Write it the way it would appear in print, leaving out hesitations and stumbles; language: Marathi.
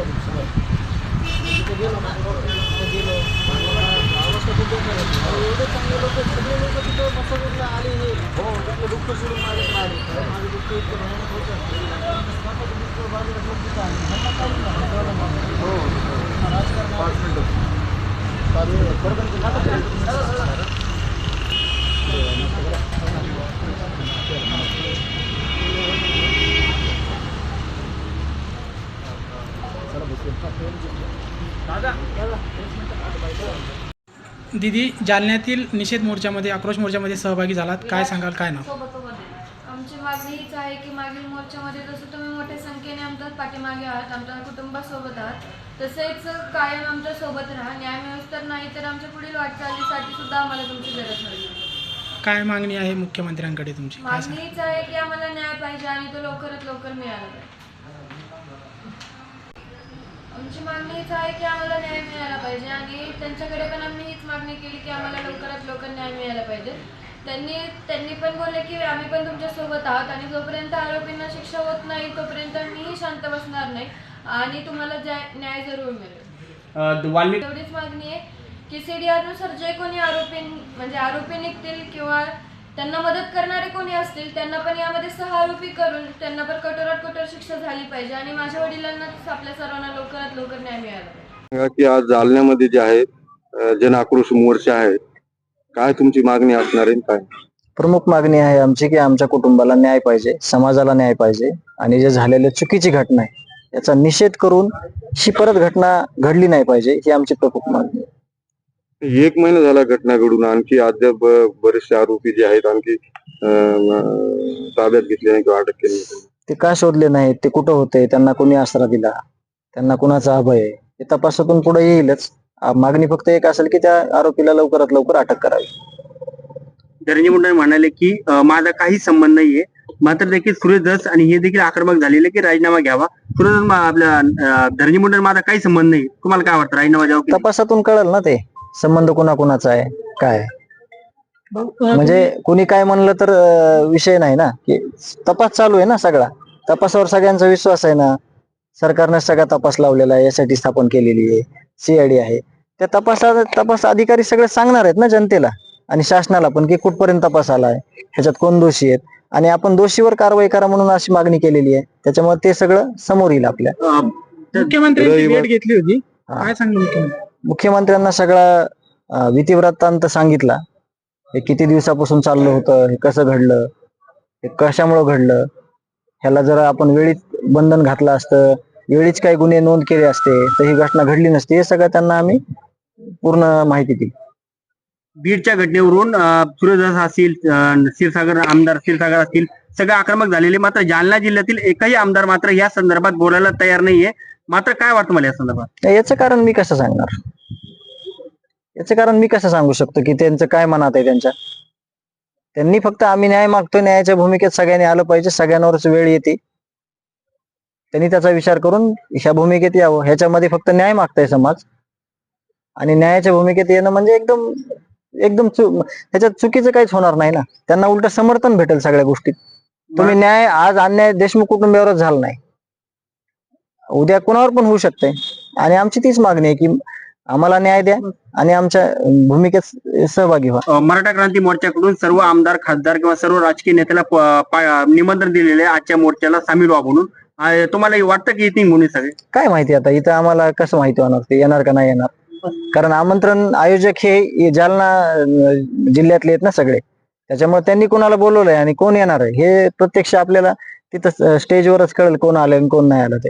तिथे गेलो ना, तिथे गेलो अवस्था खूप बेकार होती. अहो, एवढे चांगले लोक, सगळे लोक तिथं मसाजला आले. हे हो, त्यातलं दुःख सोडून माझ्याकडे आले. माझं दुःख इतकं भयानक होतं. बाजूला ठेवून तिथं आले. ह्यांना काही नाही. हो, राजकारण 5 मिनिटं दीदी, जालन्यातील निषेध मोर्चामध्ये, आक्रोश मोर्चामध्ये सहभागी झालात, काय सांगाल, काय नाव? आमची मागणी हीच आहे की मागील मोर्चामध्ये जसं तुम्ही मोठ्या संख्येने आमच्या पाठीमागे आहात, आमच्या कुटुंबासोबत आहात, तसेच कायम आमच्या सोबत राहा. न्याय मिळूच तर नाही तर आमच्या पुढील वाटचालीसाठी सुद्धा आम्हाला तुमची गरज पडेल. काय मागणी आहे मुख्यमंत्र्यांकडे तुमची? मागणी हीच आहे की आम्हाला न्याय पाहिजे आणि तो लवकरात लवकर मिळाला पाहिजे. आमची मागणी हीच आहे की आम्हाला न्याय मिळाला पाहिजे आणि त्यांच्याकडे पण आम्ही हीच मागणी केली की आम्हाला लवकरात लवकर न्याय मिळाला पाहिजे. त्यांनी पण बोलले की आम्ही पण तुमच्या सोबत आहोत आणि जोपर्यंत आरोपींना शिक्षा होत नाही तोपर्यंत मीही शांत बसणार नाही आणि तुम्हाला न्याय जरूर मिळेल. एवढीच मागणी आहे की CDR नुसार जे कोणी आरोपी निघतील किंवा त्यांना मदत करणारे कोणी असतील त्यांना पण यामध्ये सहआरोपी करून त्यांना पण कठोरात कठोर शिक्षा झाली पाहिजे आणि माझ्या वडिलांना आपल्या सर्वांना लवकरात लवकर न्याय मिळाला पाहिजे. की आज जालन्यामध्ये जे आहे जन आक्रोश मोर्चा आहे, काय तुमची मागणी असणार आहे? काय प्रमुख मागणी आहे आमची की आमच्या कुटुंबाला न्याय पाहिजे, समाजाला न्याय पाहिजे आणि जे झालेले चुकीची घटना आहे याचा निषेध करून ही परत घटना घडली नाही पाहिजे, ही आमची प्रमुख मागणी आहे. 1 महिना झाला घटना घडून, आणखी अद्याप बरेचसे आरोपी जे आहेत आणखी ताब्यात घेतले नाही किंवा अटक केली नाही. ते का शोधले नाहीत, ते कुठं होते, त्यांना कोणी आसरा दिला, त्यांना कुणाचा अभय आहे, हे तपासातून पुढे येईलच. मागणी फक्त एक असेल की त्या आरोपीला लवकरात लवकर अटक करावी. धनंजय मुंडे म्हणाले की माझा काही संबंध नाहीये, मात्र देखील सुरेश धस आणि हे देखील आक्रमक झालेले की राजीनामा घ्यावा. सुरेश आपल्या धनंजय मुंडे माझा काही संबंध नाही, तुम्हाला काय वाटतं, राजीनामा द्यावा की? तपासातून कळेल ना ते संबंध कुणाचा आहे काय. म्हणजे कुणी काय म्हणलं तर विषय नाही ना, की तपास चालू आहे ना, सगळा तपासावर सगळ्यांचा विश्वास आहे ना. सरकारने सगळा तपास लावलेला आहे, यासाठी स्थापन केलेली आहे, CID आहे. त्या तपास अधिकारी सगळे सांगणार आहेत ना जनतेला आणि शासनाला पण की कुठपर्यंत तपास आलाय, ह्याच्यात कोण दोषी आहेत आणि आपण दोषीवर कारवाई करा म्हणून अशी मागणी केलेली आहे. त्याच्यामुळे ते सगळं समोर येईल आपल्या. मुख्यमंत्र्यांची भेट घेतली होती, काय सांगलं मुख्यमंत्र्यांना सगळा विधिवृत्तांत सांगितला. हे किती दिवसापासून चाललं होतं, हे कसं घडलं, हे कशामुळे घडलं, ह्याला जर आपण वेळीच बंधन घातलं असतं, वेळीच काही गुन्हे नोंद केले असते तर ही घटना घडली नसती. हे सगळं त्यांना आम्ही पूर्ण माहिती दिली. बीडच्या घटनेवरून सुरेश धस असतील, आमदार क्षीरसागर असतील, सगळे आक्रमक झालेले, मात्र जालना जिल्ह्यातील एकही आमदार मात्र या संदर्भात बोलायला तयार नाहीये. मात्र काय वाटतं मला या संदर्भात? याचं कारण मी कसं सांगणार, याचं कारण मी कसं सांगू शकतो की त्यांचं काय मनात आहे त्यांच्या. त्यांनी फक्त आम्ही न्याय मागतोय, न्यायाच्या भूमिकेत सगळ्यांनी आलं पाहिजे, सगळ्यांवरच वेळ येते, त्यांनी त्याचा विचार करून ह्या भूमिकेत यावं. ह्याच्यामध्ये फक्त न्याय मागताय समाज आणि न्यायाच्या भूमिकेत येणं म्हणजे एकदम एकदम ह्याच्यात चुकीचं काहीच होणार नाही ना. त्यांना उलट समर्थन भेटेल सगळ्या गोष्टीत. तुम्ही न्याय आज अन्याय देशमुख कुटुंबावरच झाला नाही, उद्या कोणावर पण होऊ शकते आणि आमची तीच मागणी आहे की आम्हाला न्याय द्या आणि आमच्या भूमिकेत सहभागी व्हा. मराठा क्रांती मोर्चाकडून सर्व आमदार, खासदार किंवा सर्व राजकीय नेत्याला निमंत्रण दिलेले आहे आजच्या मोर्चाला सामील व्हा म्हणून. तुम्हाला वाटतं की येतील म्हणून सगळे? काय माहिती आता इथं आम्हाला कसं माहिती होणार ते येणार का नाही येणार, कारण आमंत्रण आयोजक हे जालना जिल्ह्यातले आहेत ना सगळे, त्याच्यामुळे त्यांनी कोणाला बोलवलंय आणि कोण येणार आहे हे प्रत्यक्ष आपल्याला तिथं स्टेजवरच कळेल कोण आलं आणि कोण नाही आलं ते.